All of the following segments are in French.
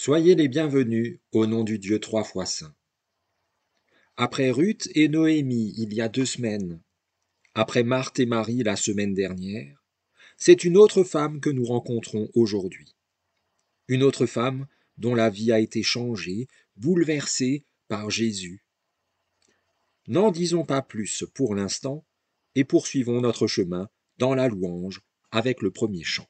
Soyez les bienvenus au nom du Dieu trois fois saint. Après Ruth et Noémie il y a 2 semaines, après Marthe et Marie la semaine dernière, c'est une autre femme que nous rencontrons aujourd'hui. Une autre femme dont la vie a été changée, bouleversée par Jésus. N'en disons pas plus pour l'instant et poursuivons notre chemin dans la louange avec le premier chant.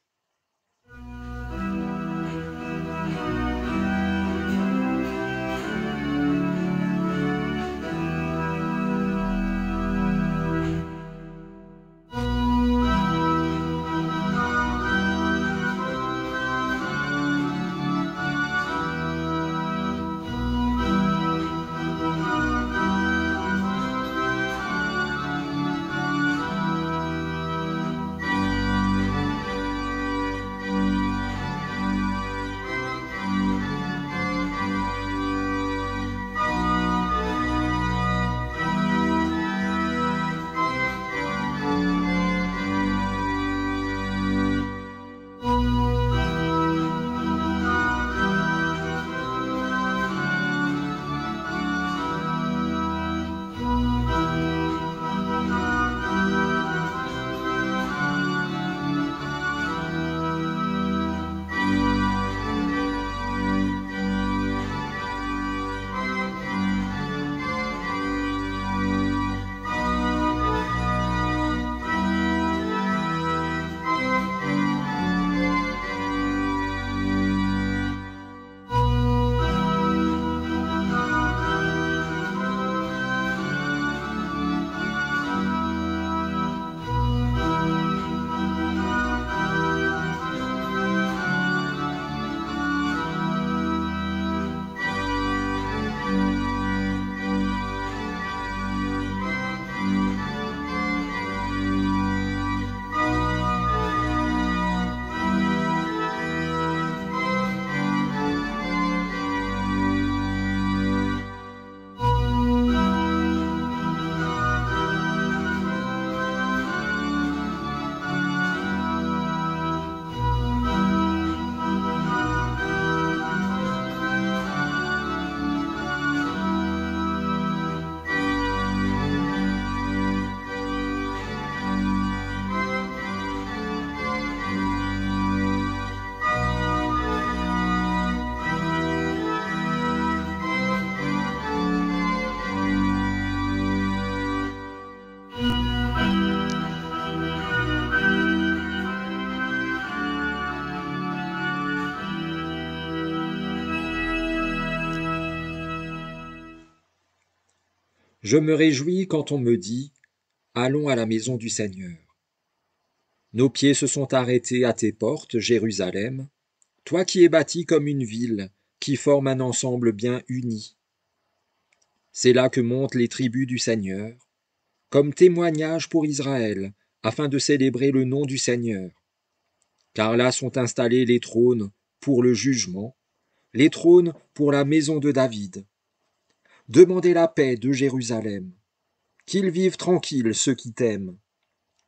Je me réjouis quand on me dit « Allons à la maison du Seigneur ». Nos pieds se sont arrêtés à tes portes, Jérusalem, toi qui es bâtie comme une ville, qui forme un ensemble bien uni. C'est là que montent les tribus du Seigneur, comme témoignage pour Israël, afin de célébrer le nom du Seigneur. Car là sont installés les trônes pour le jugement, les trônes pour la maison de David. Demandez la paix de Jérusalem, qu'ils vivent tranquilles ceux qui t'aiment,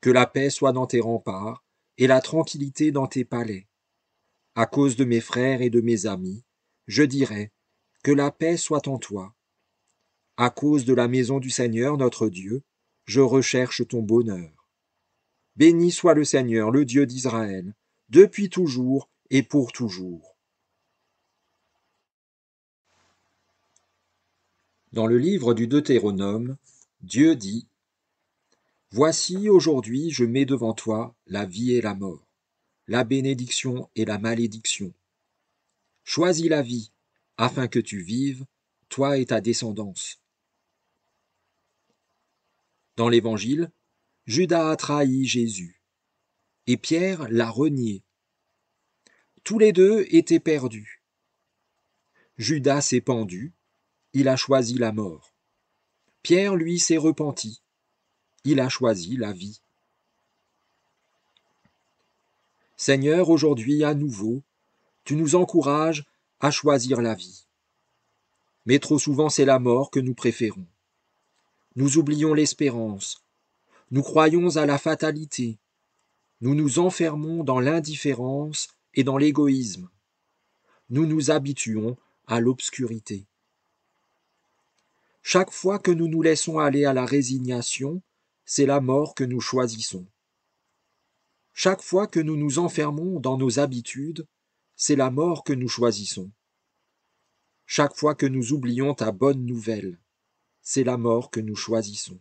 que la paix soit dans tes remparts et la tranquillité dans tes palais. À cause de mes frères et de mes amis, je dirai que la paix soit en toi. À cause de la maison du Seigneur notre Dieu, je recherche ton bonheur. Béni soit le Seigneur, le Dieu d'Israël, depuis toujours et pour toujours. Dans le livre du Deutéronome, Dieu dit « Voici aujourd'hui je mets devant toi la vie et la mort, la bénédiction et la malédiction. Choisis la vie, afin que tu vives, toi et ta descendance. » Dans l'Évangile, Judas a trahi Jésus, et Pierre l'a renié. Tous les deux étaient perdus. Judas s'est pendu, il a choisi la mort. Pierre, lui, s'est repenti, il a choisi la vie. Seigneur, aujourd'hui à nouveau, tu nous encourages à choisir la vie. Mais trop souvent c'est la mort que nous préférons. Nous oublions l'espérance, nous croyons à la fatalité, nous nous enfermons dans l'indifférence et dans l'égoïsme. nous nous habituons à l'obscurité. Chaque fois que nous nous laissons aller à la résignation, c'est la mort que nous choisissons. Chaque fois que nous nous enfermons dans nos habitudes, c'est la mort que nous choisissons. Chaque fois que nous oublions ta bonne nouvelle, c'est la mort que nous choisissons.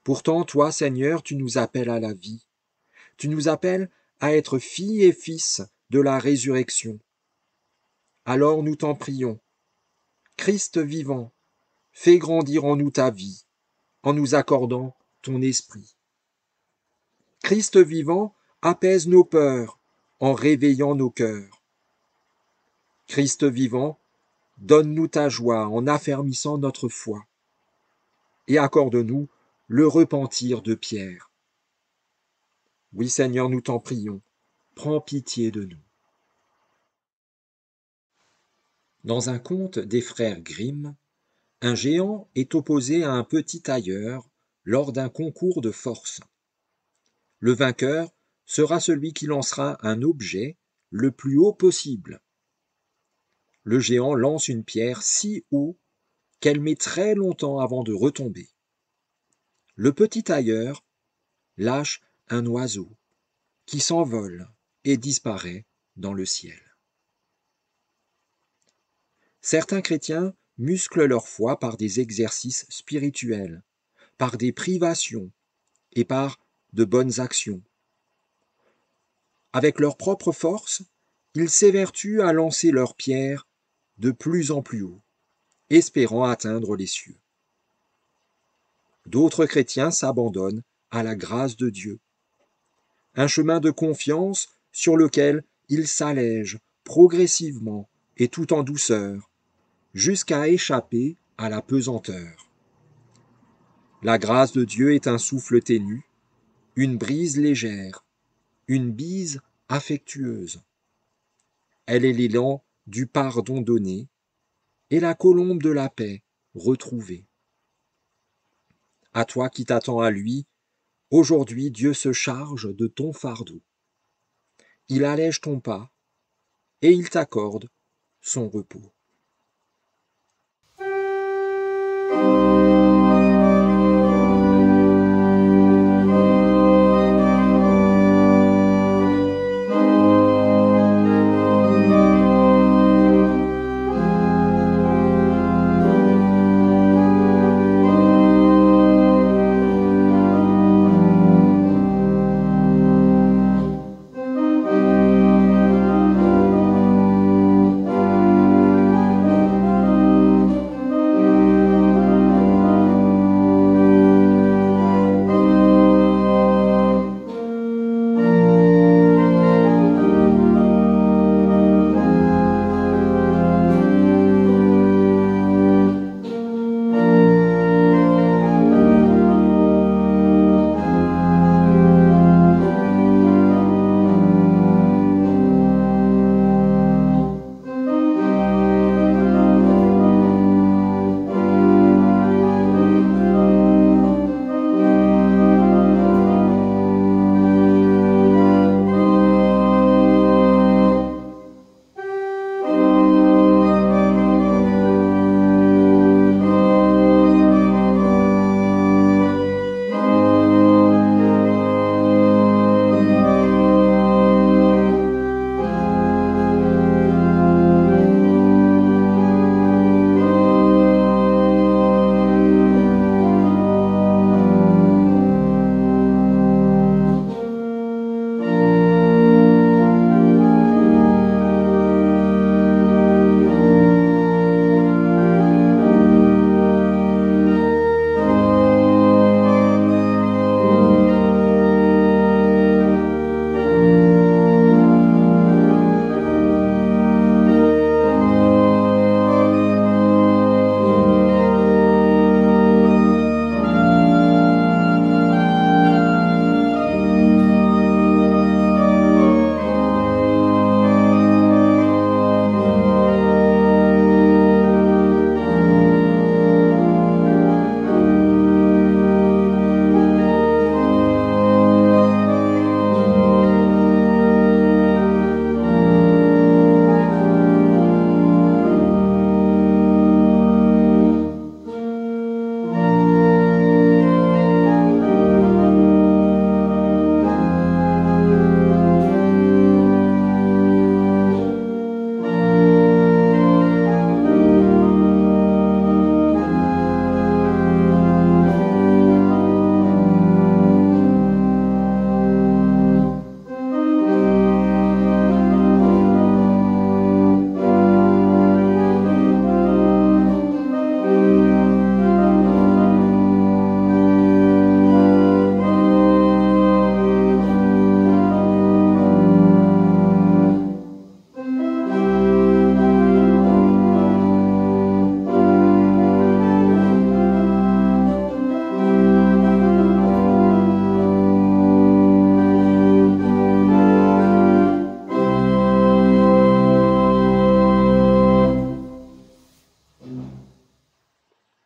Pourtant, toi, Seigneur, tu nous appelles à la vie. Tu nous appelles à être filles et fils de la résurrection. Alors nous t'en prions. Christ vivant, fais grandir en nous ta vie, en nous accordant ton esprit. Christ vivant, apaise nos peurs, en réveillant nos cœurs. Christ vivant, donne-nous ta joie en affermissant notre foi. Et accorde-nous le repentir de Pierre. Oui, Seigneur, nous t'en prions, prends pitié de nous. Dans un conte des frères Grimm, un géant est opposé à un petit tailleur lors d'un concours de force. Le vainqueur sera celui qui lancera un objet le plus haut possible. Le géant lance une pierre si haut qu'elle met très longtemps avant de retomber. Le petit tailleur lâche un oiseau qui s'envole et disparaît dans le ciel. Certains chrétiens musclent leur foi par des exercices spirituels, par des privations et par de bonnes actions. Avec leur propre force, ils s'évertuent à lancer leurs pierres de plus en plus haut, espérant atteindre les cieux. D'autres chrétiens s'abandonnent à la grâce de Dieu, un chemin de confiance sur lequel ils s'allègent progressivement et tout en douceur, jusqu'à échapper à la pesanteur. La grâce de Dieu est un souffle ténu, une brise légère, une bise affectueuse. Elle est l'élan du pardon donné et la colombe de la paix retrouvée. À toi qui t'attends à lui, aujourd'hui Dieu se charge de ton fardeau. Il allège ton pas et il t'accorde son repos.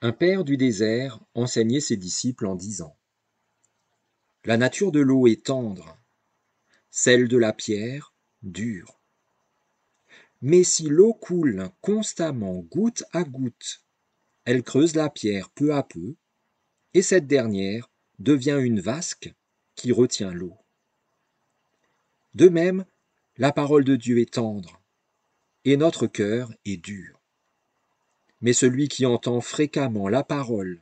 Un père du désert enseignait ses disciples en disant : La nature de l'eau est tendre, celle de la pierre dure. Mais si l'eau coule constamment goutte à goutte, elle creuse la pierre peu à peu, et cette dernière devient une vasque qui retient l'eau. De même, la parole de Dieu est tendre, et notre cœur est dur. Mais celui qui entend fréquemment la parole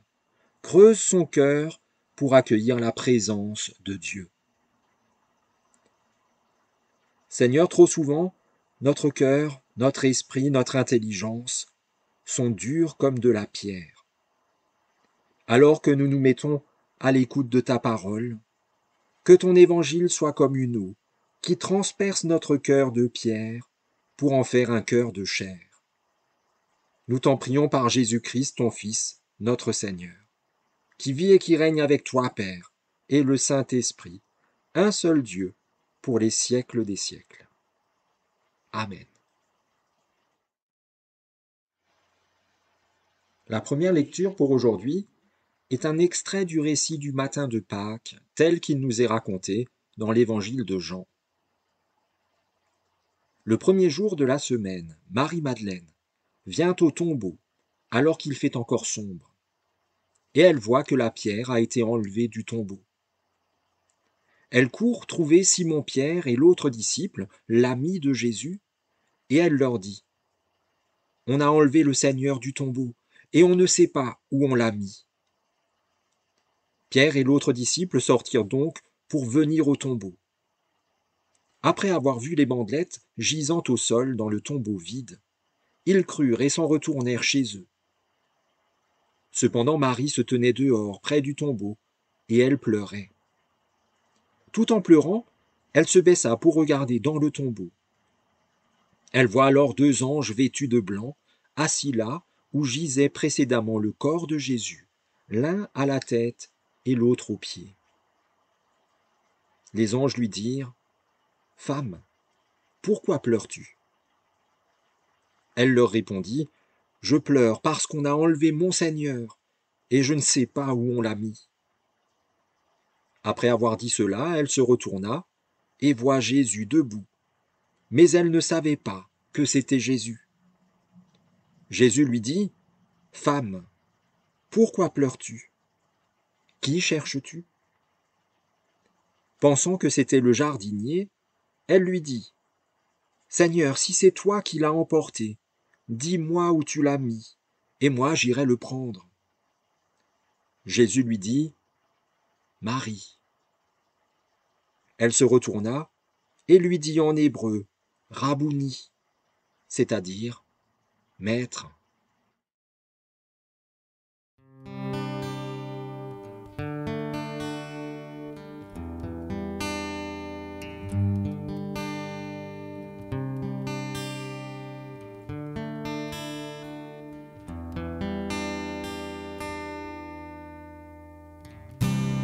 creuse son cœur pour accueillir la présence de Dieu. Seigneur, trop souvent, notre cœur, notre esprit, notre intelligence sont durs comme de la pierre. Alors que nous nous mettons à l'écoute de ta parole, que ton évangile soit comme une eau qui transperce notre cœur de pierre pour en faire un cœur de chair. Nous t'en prions par Jésus-Christ, ton Fils, notre Seigneur, qui vit et qui règne avec toi, Père, et le Saint-Esprit, un seul Dieu, pour les siècles des siècles. Amen. La première lecture pour aujourd'hui est un extrait du récit du matin de Pâques, tel qu'il nous est raconté dans l'évangile de Jean. Le premier jour de la semaine, Marie-Madeleine vient au tombeau, alors qu'il fait encore sombre, et elle voit que la pierre a été enlevée du tombeau. Elle court trouver Simon-Pierre et l'autre disciple, l'ami de Jésus, et elle leur dit : On a enlevé le Seigneur du tombeau, et on ne sait pas où on l'a mis. Pierre et l'autre disciple sortirent donc pour venir au tombeau. Après avoir vu les bandelettes gisant au sol dans le tombeau vide, ils crurent et s'en retournèrent chez eux. Cependant Marie se tenait dehors, près du tombeau, et elle pleurait. Tout en pleurant, elle se baissa pour regarder dans le tombeau. Elle voit alors 2 anges vêtus de blanc, assis là où gisait précédemment le corps de Jésus, l'un à la tête et l'autre aux pieds. Les anges lui dirent : « Femme, pourquoi pleures-tu ? » Elle leur répondit : « Je pleure parce qu'on a enlevé mon Seigneur, et je ne sais pas où on l'a mis. » Après avoir dit cela, elle se retourna et voit Jésus debout, mais elle ne savait pas que c'était Jésus. Jésus lui dit : « Femme, pourquoi pleures-tu ? Qui cherches-tu ? » Pensant que c'était le jardinier, elle lui dit : « Seigneur, si c'est toi qui l'as emporté, dis-moi où tu l'as mis, et moi j'irai le prendre. » Jésus lui dit : « Marie. » Elle se retourna et lui dit en hébreu : « Rabouni », c'est-à-dire « Maître. »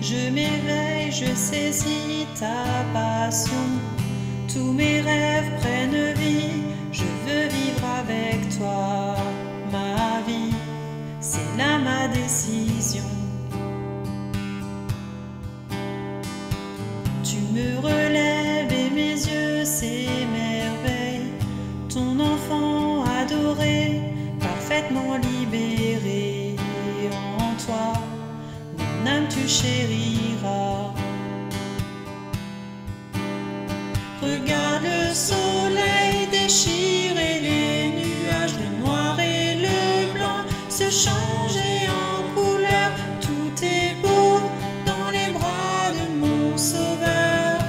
Je m'éveille, je saisis ta passion. Tous mes rêves prennent vie. Je veux vivre avec toi ma vie. C'est là ma décision. Tu me relèves et mes yeux s'émerveillent. Ton enfant adoré, parfaitement libéré en toi. Mon âme tu chériras. Regarde le soleil déchirer les nuages, le noir et le blanc se changer en couleur. Tout est beau dans les bras de mon sauveur.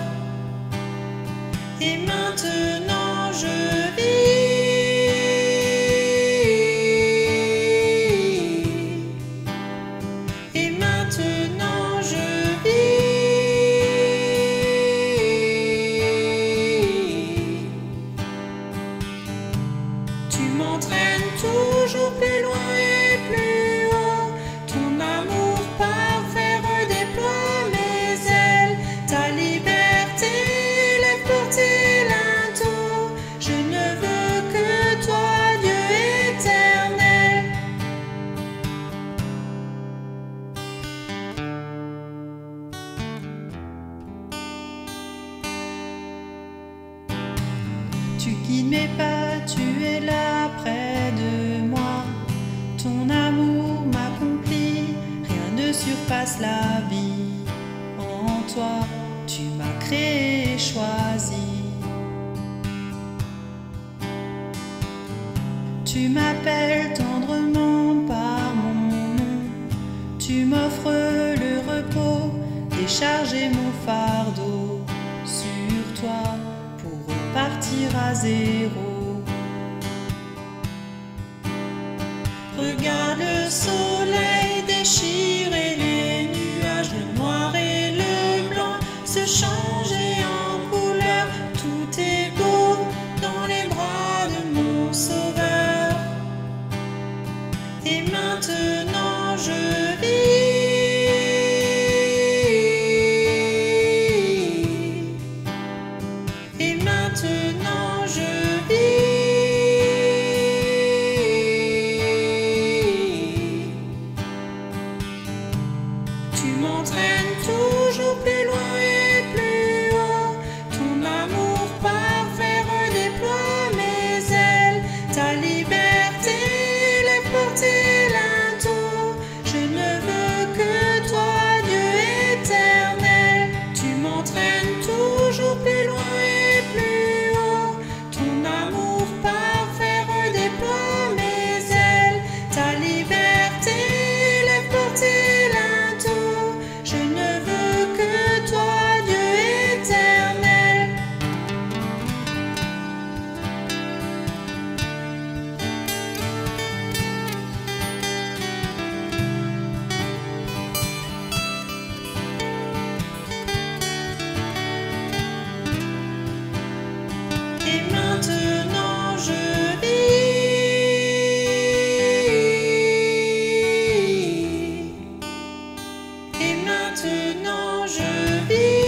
Et maintenant je vis. Et maintenant je vis. Tu m'entraînes toujours plus loin et plus haut. Ton amour parfait redéploie mes ailes. Ta liberté lève pour tes linteaux. Je ne veux que toi, Dieu éternel. efface la vie. En toi, tu m'as créé et choisi. Tu m'appelles tendrement par mon nom. Tu m'offres le repos, décharger mon fardeau sur toi pour repartir à zéro. Regarde le soleil déchirer les nuages, le noir et le blanc se changer en couleur. Tout est beau dans les bras de mon sauveur. Et maintenant je vis. Et maintenant je vis. Tu m'entraînes toujours plus loin et plus haut. Ton amour parfait redéploie mes ailes. Ta liberté lève portée linteau. Je ne veux que toi, Dieu éternel. Tu m'entraînes toujours plus loin et plus haut. Ton amour parfait redéploie mes ailes. Ta liberté lève portée linteau. Je ne veux que toi, Dieu éternel. Et maintenant je vis. Et maintenant je vis.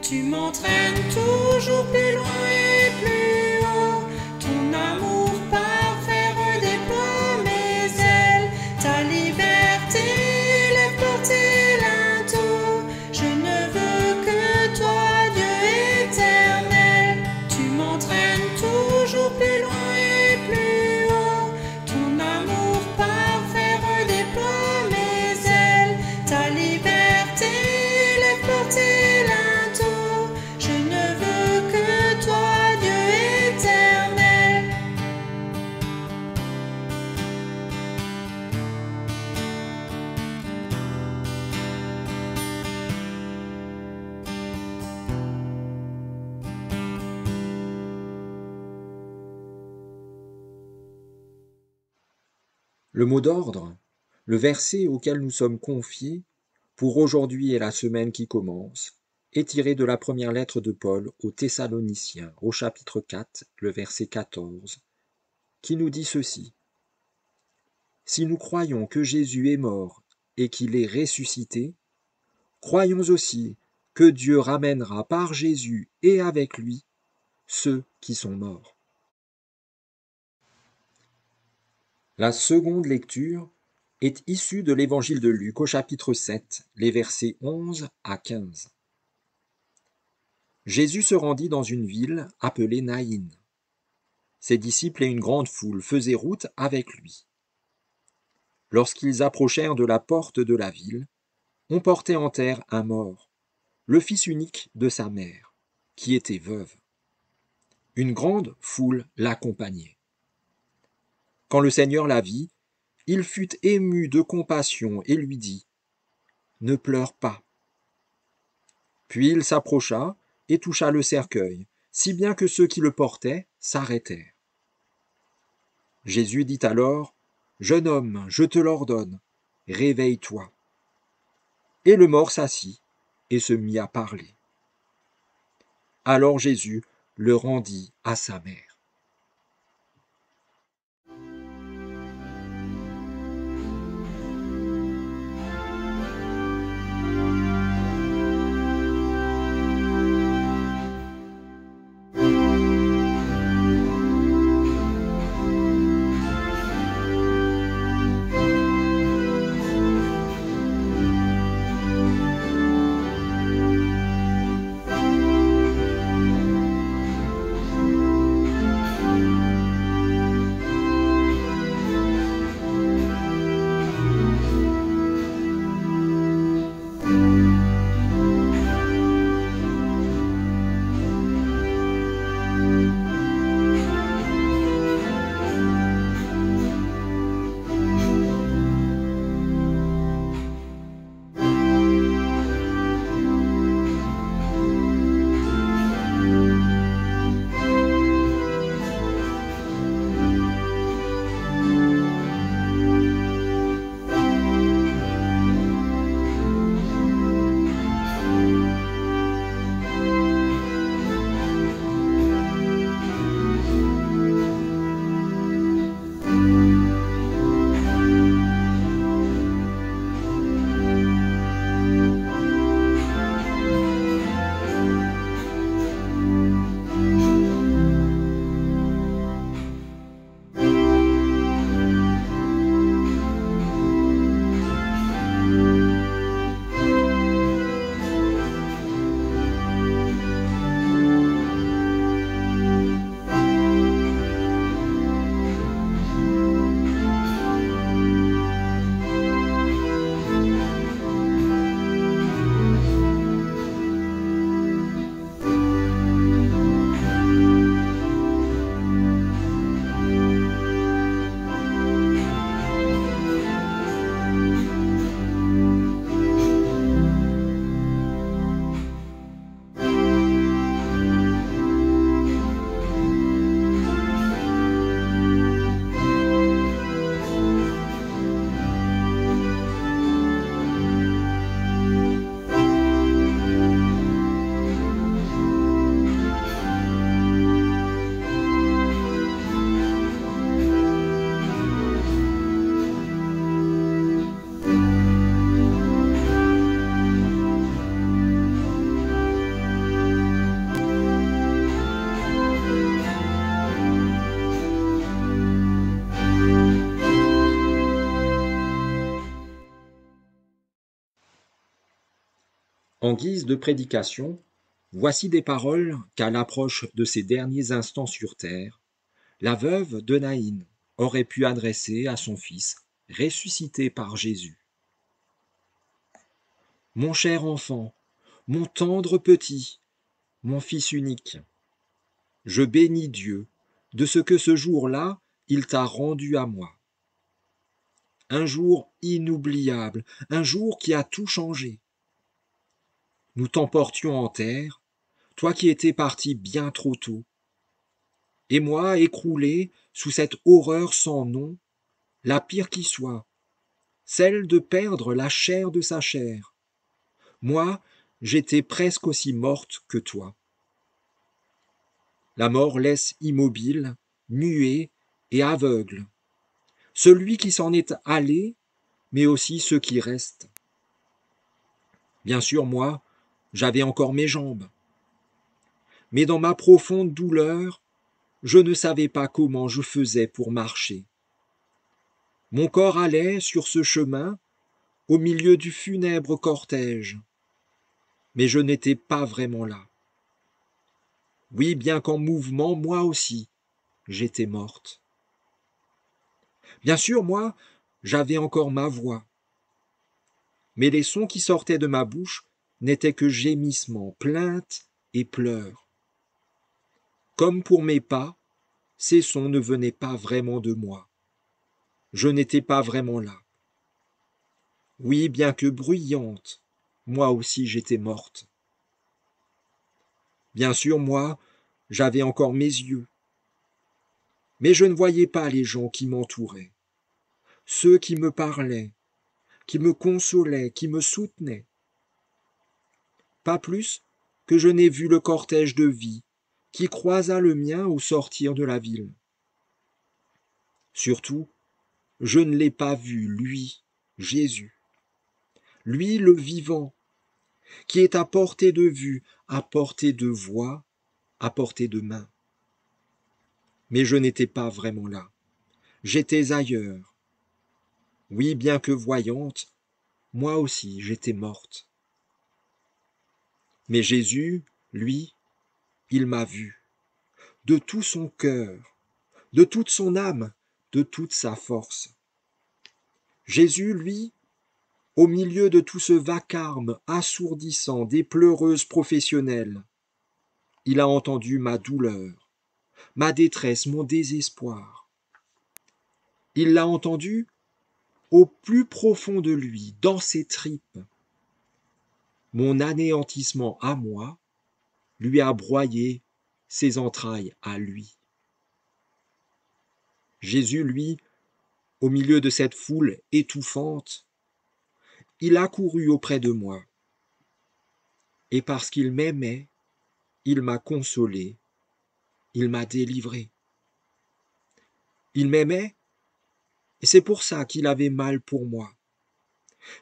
Tu m'entraînes toujours plus loin et plus haut. Ton amour parfait redéploie mes ailes. Ta liberté lève portée linteau. Je ne veux que toi, Dieu éternel. Tu m'entraînes toujours plus loin et plus haut. Ton amour parfait redéploie mes ailes. Ta liberté lève portée linteau. Je ne veux que toi, Dieu éternel. Le mot d'ordre, le verset auquel nous sommes confiés pour aujourd'hui et la semaine qui commence, est tiré de la première lettre de Paul aux Thessaloniciens, au chapitre 4, le verset 14, qui nous dit ceci. Si nous croyons que Jésus est mort et qu'il est ressuscité, croyons aussi que Dieu ramènera par Jésus et avec lui ceux qui sont morts. La seconde lecture est issue de l'évangile de Luc au chapitre 7, les versets 11 à 15. Jésus se rendit dans une ville appelée Naïn. Ses disciples et une grande foule faisaient route avec lui. Lorsqu'ils approchèrent de la porte de la ville, on portait en terre un mort, le fils unique de sa mère, qui était veuve. Une grande foule l'accompagnait. Quand le Seigneur la vit, il fut ému de compassion et lui dit « Ne pleure pas ». Puis il s'approcha et toucha le cercueil, si bien que ceux qui le portaient s'arrêtèrent. Jésus dit alors « Jeune homme, je te l'ordonne, réveille-toi ». Et le mort s'assit et se mit à parler. Alors Jésus le rendit à sa mère. En guise de prédication, voici des paroles qu'à l'approche de ses derniers instants sur terre, la veuve de Naïn aurait pu adresser à son fils, ressuscité par Jésus. Mon cher enfant, mon tendre petit, mon fils unique, je bénis Dieu de ce que ce jour-là, il t'a rendu à moi. Un jour inoubliable, un jour qui a tout changé. Nous t'emportions en terre, toi qui étais parti bien trop tôt, et moi écroulé sous cette horreur sans nom, la pire qui soit, celle de perdre la chair de sa chair. Moi, j'étais presque aussi morte que toi. La mort laisse immobile, muet et aveugle. Celui qui s'en est allé, mais aussi ceux qui restent. Bien sûr, moi, j'avais encore mes jambes. Mais dans ma profonde douleur, je ne savais pas comment je faisais pour marcher. Mon corps allait sur ce chemin, au milieu du funèbre cortège. Mais je n'étais pas vraiment là. Oui, bien qu'en mouvement, moi aussi, j'étais morte. Bien sûr, moi, j'avais encore ma voix. Mais les sons qui sortaient de ma bouche n'étaient que gémissements, plaintes et pleurs. Comme pour mes pas, ces sons ne venaient pas vraiment de moi. Je n'étais pas vraiment là. Oui, bien que bruyante, moi aussi j'étais morte. Bien sûr, moi, j'avais encore mes yeux. Mais je ne voyais pas les gens qui m'entouraient, ceux qui me parlaient, qui me consolaient, qui me soutenaient. Pas plus que je n'ai vu le cortège de vie qui croisa le mien au sortir de la ville. Surtout, je ne l'ai pas vu, lui, Jésus, lui le vivant, qui est à portée de vue, à portée de voix, à portée de main. Mais je n'étais pas vraiment là. J'étais ailleurs. Oui, bien que voyante, moi aussi j'étais morte. Mais Jésus, lui, il m'a vue, de tout son cœur, de toute son âme, de toute sa force. Jésus, lui, au milieu de tout ce vacarme assourdissant des pleureuses professionnelles, il a entendu ma douleur, ma détresse, mon désespoir. Il l'a entendu au plus profond de lui, dans ses tripes. Mon anéantissement à moi lui a broyé ses entrailles à lui. Jésus, lui, au milieu de cette foule étouffante, il a couru auprès de moi. Et parce qu'il m'aimait, il m'a consolé, il m'a délivré. Il m'aimait, et c'est pour ça qu'il avait mal pour moi.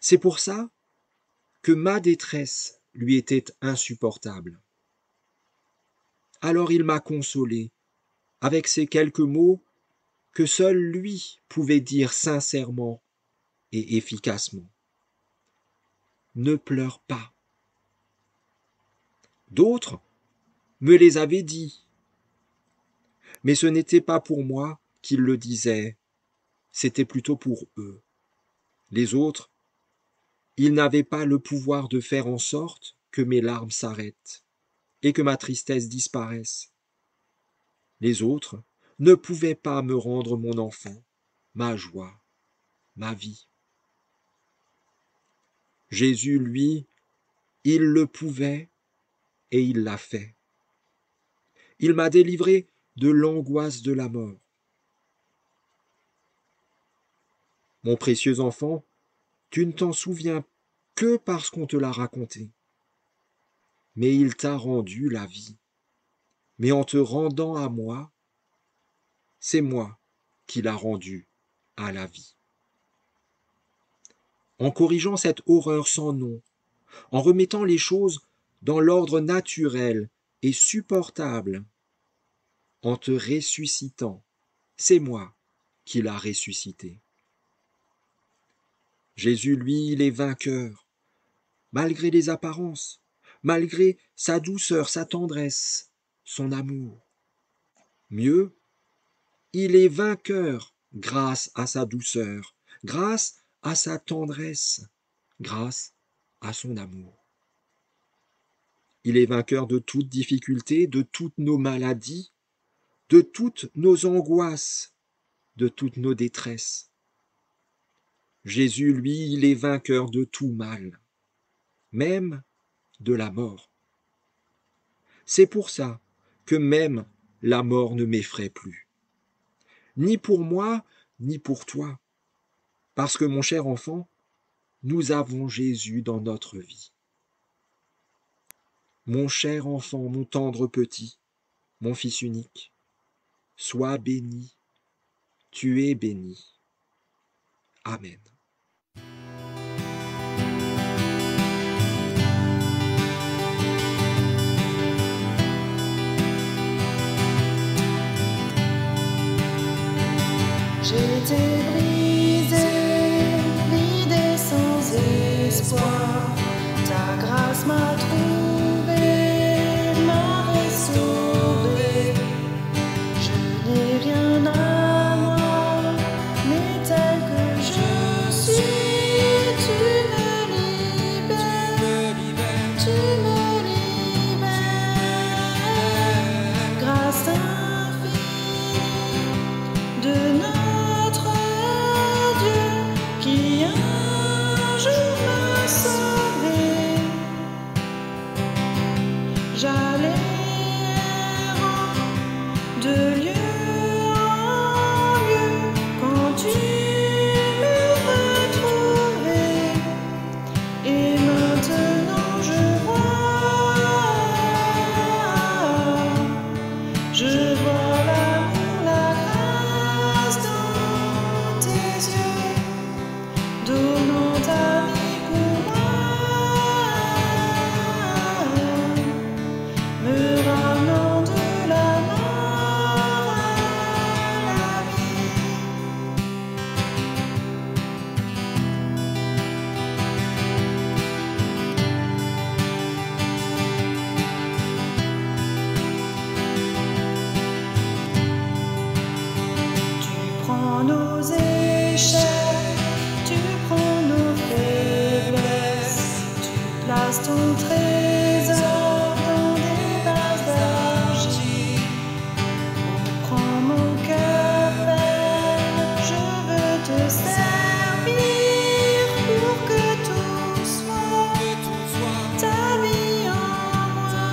C'est pour ça que ma détresse lui était insupportable. Alors il m'a consolé avec ces quelques mots que seul lui pouvait dire sincèrement et efficacement. Ne pleure pas. D'autres me les avaient dit, mais ce n'était pas pour moi qu'ils le disaient, c'était plutôt pour eux. Les autres, ils n'avaient pas le pouvoir de faire en sorte que mes larmes s'arrêtent et que ma tristesse disparaisse. Les autres ne pouvaient pas me rendre mon enfant, ma joie, ma vie. Jésus, lui, il le pouvait et il l'a fait. Il m'a délivré de l'angoisse de la mort. Mon précieux enfant, tu ne t'en souviens que parce qu'on te l'a raconté. Mais il t'a rendu la vie. Mais en te rendant à moi, c'est moi qui l'a rendu à la vie. En corrigeant cette horreur sans nom, en remettant les choses dans l'ordre naturel et supportable, en te ressuscitant, c'est moi qui l'a ressuscité. Jésus, lui, il est vainqueur. malgré les apparences, malgré sa douceur, sa tendresse, son amour. Mieux, il est vainqueur grâce à sa douceur, grâce à sa tendresse, grâce à son amour. Il est vainqueur de toute difficulté, de toutes nos maladies, de toutes nos angoisses, de toutes nos détresses. Jésus, lui, il est vainqueur de tout mal, même de la mort. C'est pour ça que même la mort ne m'effraie plus. Ni pour moi, ni pour toi. Parce que, mon cher enfant, nous avons Jésus dans notre vie. Mon cher enfant, mon tendre petit, mon fils unique, sois béni, tu es béni. Amen. J'étais brisé, vide et sans espoir. Ta grâce m'a trouvé, m'a restauré. Je n'ai rien à moi, mais tel que je suis, tu me libères, tu me libères. Grâce infinie de notre Dieu qui un jour m'a sauvé. J'allais errant de lieu en lieu quand tu me retrouvais. Et maintenant je vois l'amour, la grâce dans tes yeux, donnant ta vie pour moi, me ramenant de la mort à la vie. Tu prends nos échecs, tu prends nos faiblesses, tu places ton trésor dans des vases d'argile. Prends mon cœur ferme, je veux te servir pour que tout soit ta vie en moi.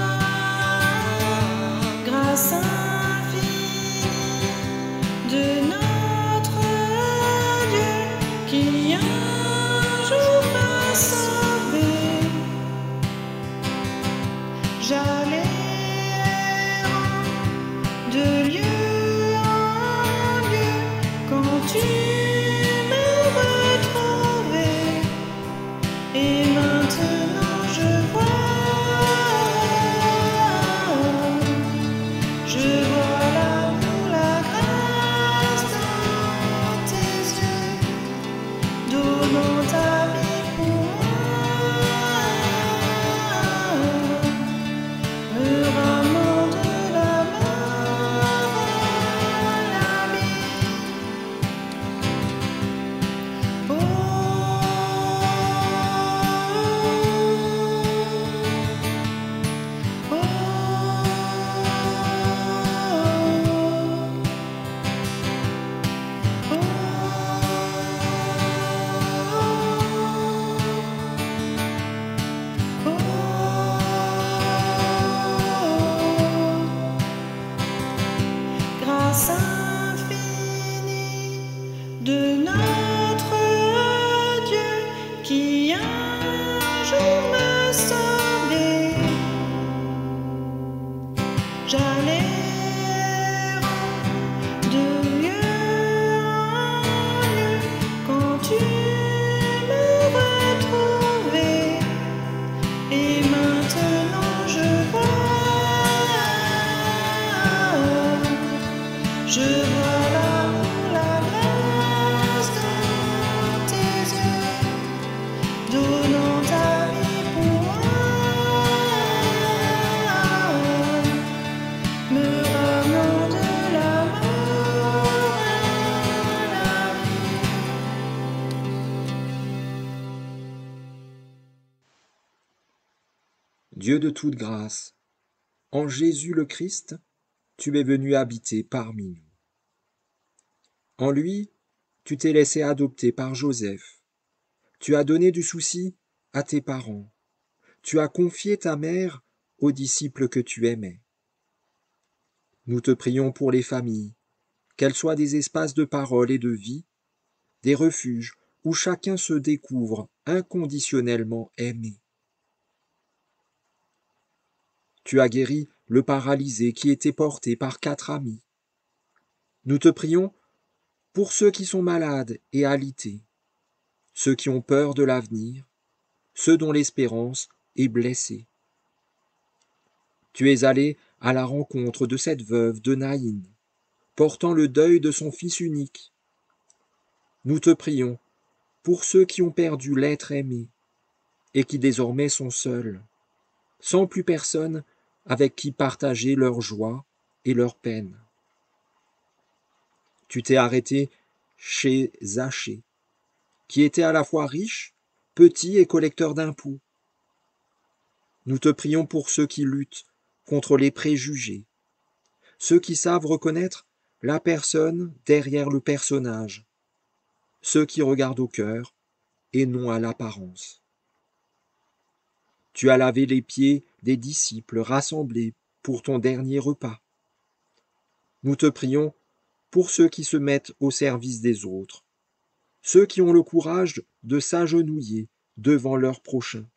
Grâce infinie de notre Dieu qui un jour m'a sauvé. J'allais errant de lieu en lieu quand tu me retrouvais. Et maintenant je vois l'amour, la grâce dans tes yeux, donnant ta vie pour moi, me ramenant de la mort à la vie. Oh, oh, grâce infinie de notre Dieu qui un jour m'a sauvé. J'allais errant de lieu en lieu quand tu me retrouvais. Et maintenant je vois l'amour, la grâce dans tes yeux, donnant ta vie Dieu de toute grâce, en Jésus le Christ, tu es venu habiter parmi nous. En lui, tu t'es laissé adopter par Joseph. Tu as donné du souci à tes parents. Tu as confié ta mère aux disciples que tu aimais. Nous te prions pour les familles, qu'elles soient des espaces de parole et de vie, des refuges où chacun se découvre inconditionnellement aimé. Tu as guéri le paralysé qui était porté par 4 amis. Nous te prions pour ceux qui sont malades et alités, ceux qui ont peur de l'avenir, ceux dont l'espérance est blessée. Tu es allé à la rencontre de cette veuve de Naïn, portant le deuil de son fils unique. Nous te prions pour ceux qui ont perdu l'être aimé et qui désormais sont seuls, sans plus personne avec qui partager leur joie et leur peine. Tu t'es arrêté chez Zachée, qui était à la fois riche, petit et collecteur d'impôts. Nous te prions pour ceux qui luttent contre les préjugés, ceux qui savent reconnaître la personne derrière le personnage, ceux qui regardent au cœur et non à l'apparence. Tu as lavé les pieds des disciples rassemblés pour ton dernier repas. Nous te prions pour ceux qui se mettent au service des autres, ceux qui ont le courage de s'agenouiller devant leur prochain.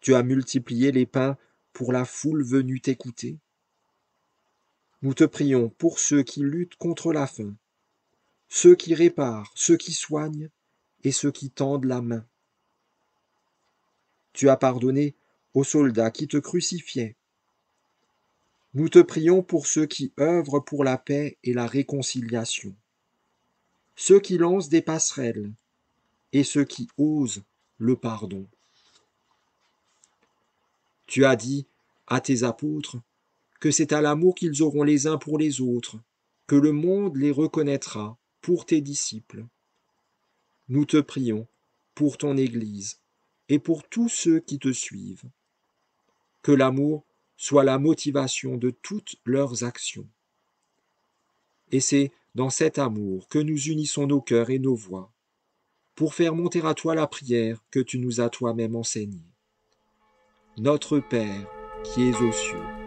Tu as multiplié les pains pour la foule venue t'écouter. Nous te prions pour ceux qui luttent contre la faim, ceux qui réparent, ceux qui soignent et ceux qui tendent la main. Tu as pardonné aux soldats qui te crucifiaient. Nous te prions pour ceux qui œuvrent pour la paix et la réconciliation, ceux qui lancent des passerelles et ceux qui osent le pardon. Tu as dit à tes apôtres que c'est à l'amour qu'ils auront les uns pour les autres que le monde les reconnaîtra pour tes disciples. Nous te prions pour ton Église et pour tous ceux qui te suivent. Que l'amour soit la motivation de toutes leurs actions. Et c'est dans cet amour que nous unissons nos cœurs et nos voix pour faire monter à toi la prière que tu nous as toi-même enseignée. Notre Père qui es aux cieux,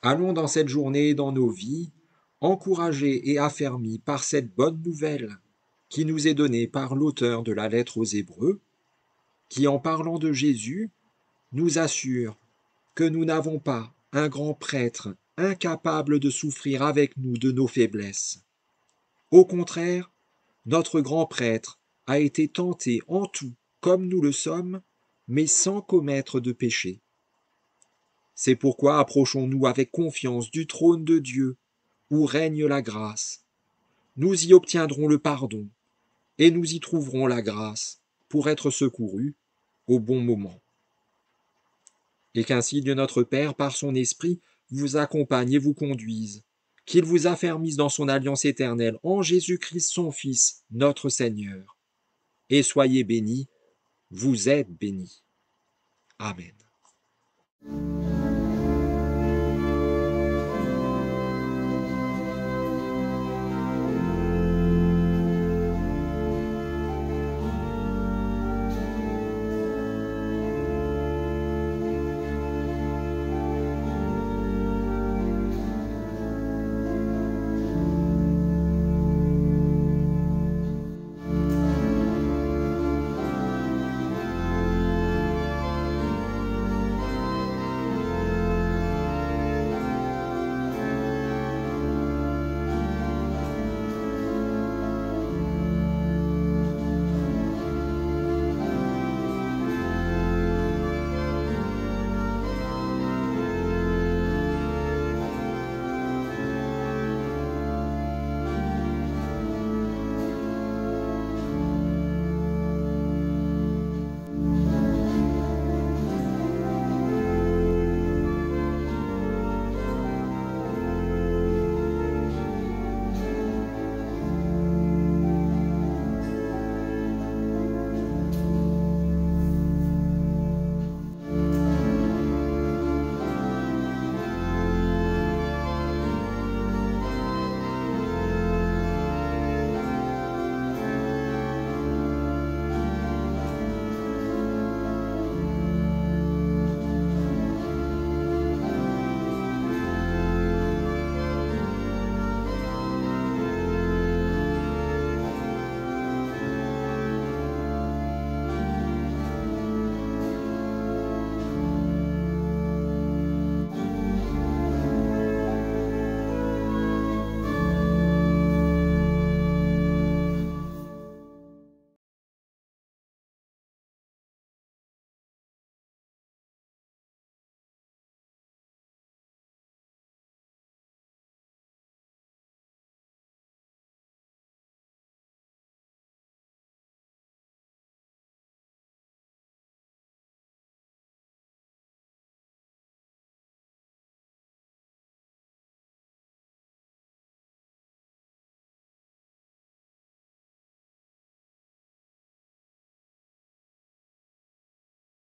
Allons dans cette journée et dans nos vies, encouragés et affermis par cette bonne nouvelle qui nous est donnée par l'auteur de la lettre aux Hébreux, qui en parlant de Jésus, nous assure que nous n'avons pas un grand prêtre incapable de souffrir avec nous de nos faiblesses. Au contraire, notre grand prêtre a été tenté en tout comme nous le sommes, mais sans commettre de péché. C'est pourquoi approchons-nous avec confiance du trône de Dieu, où règne la grâce. Nous y obtiendrons le pardon, et nous y trouverons la grâce pour être secourus au bon moment. Et qu'ainsi Dieu notre Père, par son Esprit, vous accompagne et vous conduise, qu'il vous affermisse dans son alliance éternelle en Jésus-Christ son Fils, notre Seigneur. Et soyez bénis, vous êtes bénis. Amen.